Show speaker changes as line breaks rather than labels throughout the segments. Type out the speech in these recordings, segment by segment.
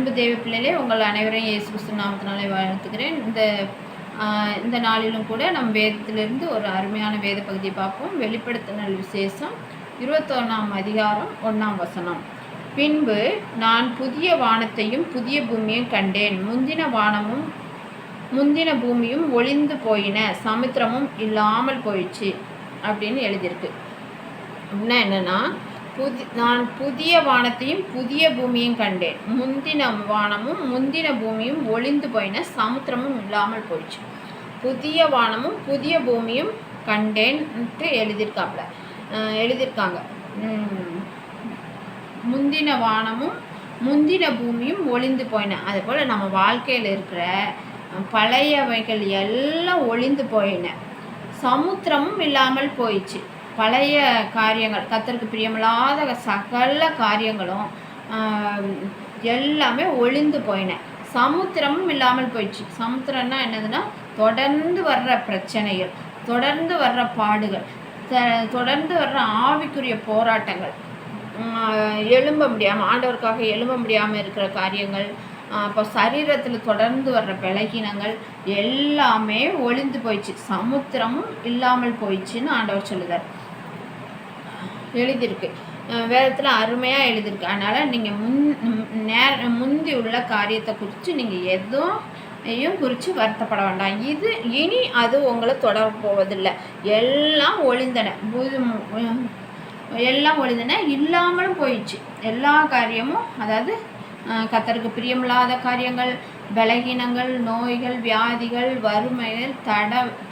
அன்பு தேவ பிள்ளைகளே, உங்கள் அனைவரையும் இயேசு கிறிஸ்து நாமத்தினாலே வாழ்த்துக்கிறேன். இந்த நாளிலும் கூட நம் வேதத்திலிருந்து ஒரு அருமையான வேத பகுதியை பார்ப்போம். வெளிப்படுத்தினல் விசேஷம் 21ஆம் அதிகாரம் 1ஆம் வசனம். பின்பு நான் புதிய வானத்தையும் புதிய பூமியையும் கண்டேன். முந்தின வானமும் முந்தின பூமியும் ஒளிந்து போயின, சமுத்திரமும் இல்லாமல் போயிடுச்சு அப்படின்னு எழுதியிருக்கு. அப்படின்னா என்னன்னா, நான் புதிய வானத்தையும் புதிய பூமியும் கண்டேன். முந்தின வானமும் முந்தின பூமியும் ஒளிந்து போயின, சமுத்திரமும் இல்லாமல் போயிடுச்சு. புதிய வானமும் புதிய பூமியும் கண்டேன்ட்டு எழுதியிருக்காங்க. முந்தின வானமும் முந்தின பூமியும் ஒளிந்து போயின. அதுபோல் நம்ம வாழ்க்கையில் இருக்கிற பழையவைகள் எல்லாம் ஒளிந்து போயின, சமுத்திரமும் இல்லாமல் போயிடுச்சு. பழைய காரியங்கள், கர்த்தருக்கு பிரியமில்லாத சகல காரியங்களும் எல்லாமே ஒளிந்து போயின, சமுத்திரமும் இல்லாமல் போயிடுச்சு. சமுத்திரம்னா என்னதுன்னா, தொடர்ந்து வர்ற பிரச்சனைகள், தொடர்ந்து வர்ற பாடுகள், தொடர்ந்து வர்ற ஆவிக்குரிய போராட்டங்கள், எழும்ப முடியாமல், ஆண்டவருக்காக எழும்ப முடியாமல் இருக்கிற காரியங்கள், அப்போ சரீரத்தில் தொடர்ந்து வர்ற பலகீனங்கள் எல்லாமே ஒளிந்து போயிடுச்சு, சமுத்திரமும் இல்லாமல் போயிடுச்சுன்னு ஆண்டவர் சொல்லுதார், எழுதியிருக்கு. வேதத்தில் அருமையாக எழுதியிருக்கு. அதனால் நீங்கள் முந்தி உள்ள காரியத்தை குறித்து நீங்கள் எதுவும் குறித்து வருத்தப்பட வேண்டாம். இனி அது உங்களை தொடர போவதில்லை. எல்லாம் ஒளிந்தன, இல்லாமலும் போயிடுச்சு. எல்லா காரியமும், அதாவது கர்த்தருக்கு பிரியமில்லாத காரியங்கள், பலகீனங்கள், நோய்கள், வியாதிகள், வறுமைகள்,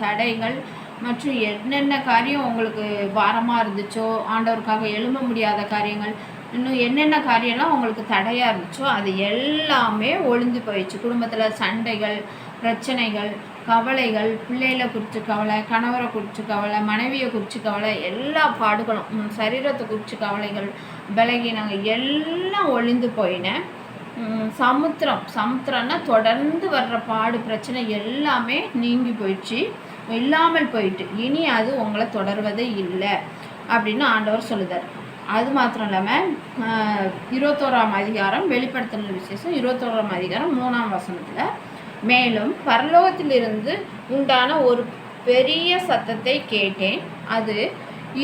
தடைகள் மற்றும் என்னென்ன காரியம் உங்களுக்கு பாரமாக இருந்துச்சோ, ஆண்டவருக்காக எழும்ப முடியாத காரியங்கள், இன்னும் என்னென்ன காரியம்லாம் உங்களுக்கு தடையாக இருந்துச்சோ அது எல்லாமே ஒளிந்து போயிடுச்சு. குடும்பத்தில் சண்டைகள், பிரச்சனைகள், கவலைகள், பிள்ளைகளை குறித்து கவலை, கணவரை குறித்து கவலை, மனைவியை குறித்து கவலை, எல்லா பாடுகளும், சரீரத்தை குறித்து கவலைகள், பலகீனங்கள் எல்லாம் ஒளிந்து போயின. சமுத்திரம்னா தொடர்ந்து வர்ற பாடு, பிரச்சனை எல்லாமே நீங்கி போயிடுச்சு, இல்லாமல் போயிட்டு இனி அது உங்களை தொடர்வதே இல்லை அப்படின்னு ஆண்டவர் சொல்லுதார். அது மாத்திரம் இல்லாமல் 21ஆம் அதிகாரம் வெளிப்படுத்தினல் விசேஷம் 21ஆம் அதிகாரம் 3ஆம் வசனத்தில், மேலும் பரலோகத்திலிருந்து உண்டான ஒரு பெரிய சத்தத்தை கேட்டேன். அது,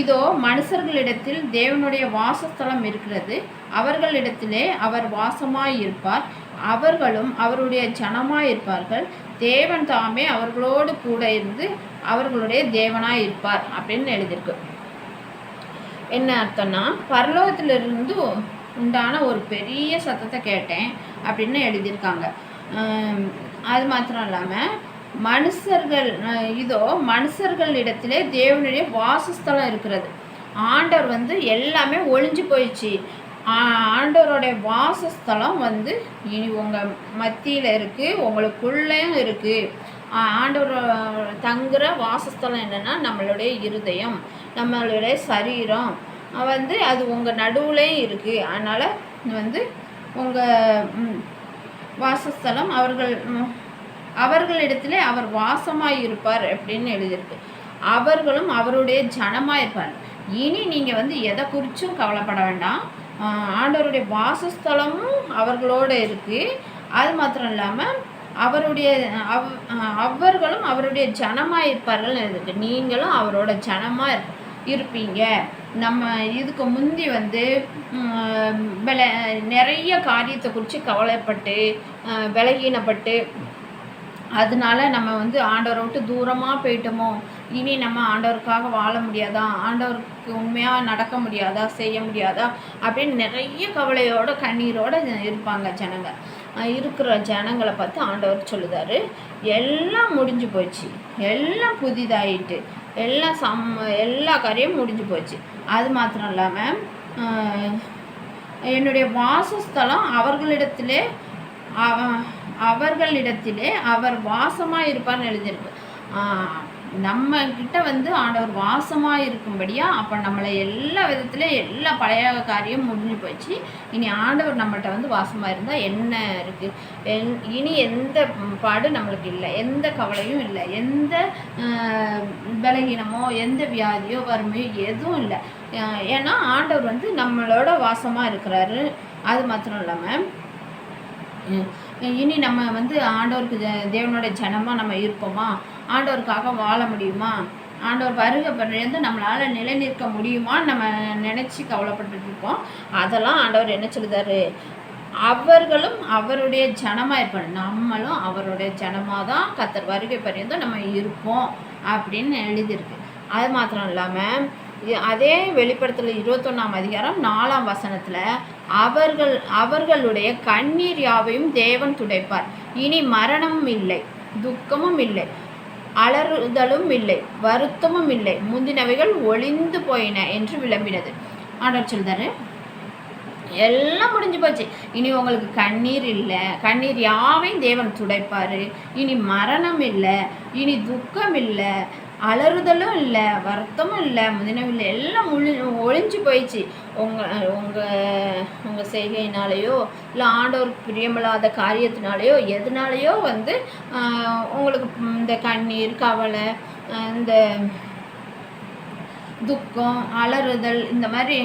இதோ மனுஷர்களிடத்தில் தேவனுடைய வாசஸ்தலம் இருக்கிறது, அவர்களிடத்திலே அவர் வாசமாயிருப்பார், அவர்களும் அவருடைய ஜனமாயிருப்பார்கள், தேவன் தாமே அவர்களோடு கூட இருந்து அவர்களுடைய தேவனாய் இருப்பார் அப்படின்னு எழுதியிருக்கு. என்ன அர்த்தம்னா, பரலோகத்திலிருந்து உண்டான ஒரு பெரிய சத்தத்தை கேட்டேன் அப்படின்னு எழுதியிருக்காங்க. அது மாத்திரம் இல்லாமல் மனுஷர்களிடத்திலே தேவனுடைய வாசஸ்தலம் இருக்கிறது. ஆண்டவர் எல்லாமே ஒளிஞ்சு போயிடுச்சு. ஆண்டவருடைய வாசஸ்தலம் இனி உங்கள் மத்தியில் இருக்குது, உங்களுக்குள்ளேயும் இருக்குது. ஆண்டவர் தங்குற வாசஸ்தலம் என்னென்னா, நம்மளுடைய இருதயம், நம்மளுடைய சரீரம் அது உங்கள் நடுவுலேயும் இருக்குது. அதனால் உங்கள் வாசஸ்தலம் அவர்களிடத்திலே அவர் வாசமாக இருப்பார் அப்படின்னு எழுதியிருக்கு. அவர்களும் அவருடைய ஜனமாக இருப்பார். இனி நீங்கள் எதை குறித்தும் கவலைப்பட வேண்டாம். ஆண்டவருடைய வாசஸ்தலமும் அவர்களோடு இருக்குது. அது மாத்திரம் இல்லாமல் அவர்களும் அவருடைய ஜனமாக இருப்பார்கள் இருக்குது. நீங்களும் அவரோட ஜனமாக இருப்பீங்க. நம்ம இதுக்கு முந்தி நிறைய காரியத்தை குறித்து கவலைப்பட்டு பலகீனப்பட்டு அதனால நம்ம ஆண்டவரை விட்டு தூரமாக போயிட்டோமோ, இனி நம்ம ஆண்டவருக்காக வாழ முடியாதா, ஆண்டவருக்கு உண்மையாக நடக்க முடியாதா, செய்ய முடியாதா அப்படின்னு நிறைய கவலையோட கண்ணீரோடு இருப்பாங்க ஜனங்கள். இருக்கிற ஜனங்களை பார்த்து ஆண்டவர் சொல்லுதார், எல்லாம் முடிஞ்சு போச்சு, எல்லாம் புதிதாயிட்டு, எல்லா காரியமும் முடிஞ்சு போச்சு. அது மாத்திரம் இல்லாமல் என்னுடைய வாசஸ்தலம் அவர்களிடத்திலே அவர் வாசமாக இருப்பார்னு எழுதியிருக்கு. நம்ம கிட்ட ஆண்டவர் வாசமாக இருக்கும்படியா, அப்போ நம்மளை எல்லா விதத்துலேயும் எல்லா பழைய காரியம் முடிஞ்சு போச்சு. இனி ஆண்டவர் நம்மள்கிட்ட வாசமாக இருந்தால் என்ன இருக்குது? இனி எந்த பாடு நம்மளுக்கு இல்லை, எந்த கவலையும் இல்லை, எந்த பலகீனமோ எந்த வியாதியோ வறுமையோ எதுவும் இல்லை. ஏன்னா ஆண்டவர் நம்மளோட வாசமாக இருக்கிறாரு. அது மாத்திரம் இல்லாமல் இனி நம்ம வந்து ஆண்டவருக்கு தேவனுடைய ஜனமாக நம்ம இருப்போமா? ஆண்டவருக்காக வாழ முடியுமா? ஆண்டவர் வருகை பர்யந்த நம்மளால் நிலை நிற்க முடியுமான்னு நம்ம நினச்சி கவலைப்பட்டுட்டு இருக்கோம். அதெல்லாம் ஆண்டவர் என்ன சொல்லுதாரு? அவர்களும் அவருடைய ஜனமாக இருப்பார், நம்மளும் அவருடைய ஜனமாக தான் கர்த்தர் வருகை பர்யந்தம் நம்ம இருப்போம் அப்படின்னு எழுதியிருக்கு. அது மாத்திரம் இல்லாமல் அதே வெளிப்படுத்தல் 21ஆம் அதிகாரம் 4ஆம் வசனத்தில் அவர்களுடைய கண்ணீர் யாவையும் தேவன் துடைப்பார், இனி மரணமும் இல்லை, துக்கமும் இல்லை, அலறுதலும் இல்லை, வருத்தமும் இல்லை, முந்தினவைகள் ஒளிந்து போயின என்று விளம்பினது. ஆண்டவர் சொல்றாரு, எல்லாம் முடிஞ்சு போச்சு, இனி உங்களுக்கு கண்ணீர் இல்லை, கண்ணீர் யாவையும் தேவன் துடைப்பார், இனி மரணம் இல்லை, இனி துக்கம் இல்லை, அலறுதலும் இல்லை, வருத்தமும் இல்லை, முதினவில்லை, எல்லாம் ஒழிஞ்சு போயிடுச்சு. உங்கள் செய்கையினாலேயோ இல்லை ஆண்டவருக்கு பிரியமில்லாத காரியத்தினாலேயோ எதுனாலேயோ வந்து உங்களுக்கு இந்த கண்ணீர், கவலை, இந்த துக்கம், அலறுதல், இந்த மாதிரி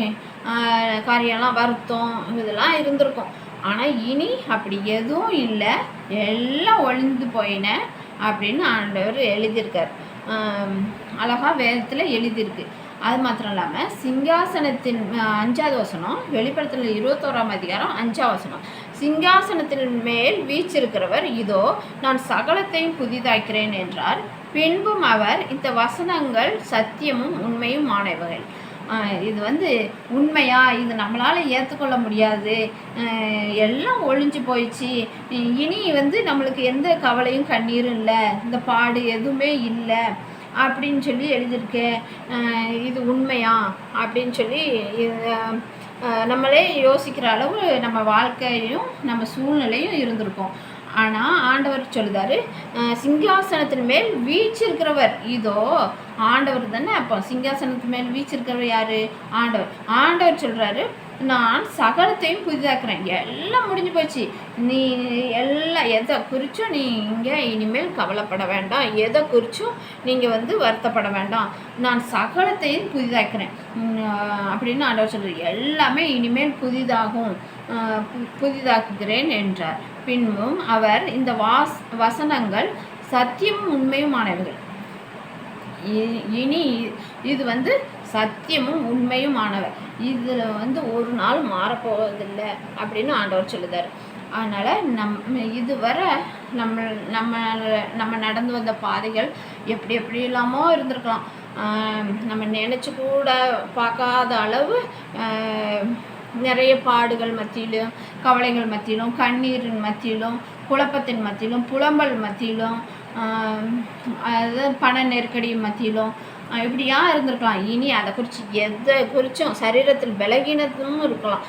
காரியம்லாம், வருத்தம், இதெல்லாம் இருந்திருக்கும். ஆனால் இனி அப்படி எதுவும் இல்லை, எல்லாம் ஒழிந்து போயின அப்படின்னு ஆண்டவர் எழுதியிருக்கார். அழகாக வேதத்தில் எழுதியிருக்கு. அது மாத்திரம் இல்லாமல் சிங்காசனத்தின் 5ஆவது வசனம், வெளிப்படுத்தல் 21ஆம் அதிகாரம் 5ஆம் வசனம், சிங்காசனத்தின் மேல் வீற்றிருக்கிறவர் இதோ நான் சகலத்தையும் புதிதாக்கிறேன் என்றார். பின்பும் அவர், இந்த வசனங்கள் சத்தியமும் உண்மையும் ஆனவைகள். இது வந்து உண்மையா? இது நம்மளால் ஏற்றுக்கொள்ள முடியாது, எல்லாம் ஒழிஞ்சு போயிடுச்சு, இனி வந்து நம்மளுக்கு எந்த கவலையும் கண்ணீரும் இல்லை, இந்த பாடு எதுவுமே இல்லை அப்படின்னு சொல்லி எழுதியிருக்கேன். இது உண்மையா அப்படின்னு சொல்லி நம்மளே யோசிக்கிற அளவு நம்ம வாழ்க்கையும் நம்ம சூழ்நிலையும் இருந்திருக்கோம். ஆனால் ஆண்டவர் சொல்லுதாரு, சிங்காசனத்தின் மேல் வீற்றிருக்கிறவர் இதோ. ஆண்டவர் தானே. அப்போ சிங்காசனத்தின் மேல் வீற்றிருக்கிறவர் யார்? ஆண்டவர். ஆண்டவர் சொல்கிறாரு, நான் சகலத்தையும் புதிதாக்குறேன், எல்லாம் முடிஞ்சு போச்சு, நீ எல்லாம் எதை குறித்தும் நீங்கள் இனிமேல் கவலைப்பட வேண்டாம், எதை குறித்தும் நீங்கள் வந்து வருத்தப்பட வேண்டாம், நான் சகலத்தையும் புதிதாக்குறேன் அப்படின்னு ஆண்டவர் சொல்கிறார். எல்லாமே இனிமேல் புதிதாக்குகிறேன் என்றார். பின்பும் அவர், இந்த வசனங்கள் சத்தியமும் உண்மையுமானவர்கள். இனி இது வந்து சத்தியமும் உண்மையுமானவர், இதில் வந்து ஒரு நாள் மாறப்போவதில்லை அப்படின்னு ஆண்டவர் சொல்லுதார். அதனால் இதுவரை நம்ம நடந்து வந்த பாதைகள் எப்படி இல்லாமோ இருந்திருக்கலாம். நம்ம நினச்சி கூட பார்க்காத அளவு நிறைய பாடுகள் மத்தியிலும், கவலைகள் மத்தியிலும், கண்ணீரின் மத்தியிலும், குழப்பத்தின் மத்தியிலும், புலம்பல் மத்தியிலும், அது பண நெருக்கடி மத்தியிலும் இப்படியா இருந்திருக்கலாம். இனி அதை எதை குறித்தும் சரீரத்தில் பலகீனத்தும் இருக்கலாம்.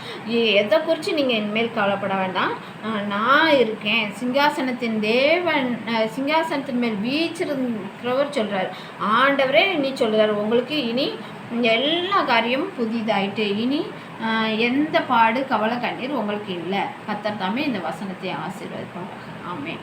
எதை குறித்து நீங்கள் இனிமேல் கவலைப்பட வேண்டாம், நான் இருக்கேன். சிங்காசனத்தின் மேல் வீச்சிருக்கிறவர் சொல்கிறார். ஆண்டவரே இனி சொல்கிறார், உங்களுக்கு இனி எல்லா காரியமும் புதிதாயிட்டு, இனி எந்த பாடு, கவலை, கண்ணீர் உங்களுக்கு இல்லை. கர்த்தர் தாமே இந்த வசனத்தை ஆசீர்வதிப்பார். ஆமென்.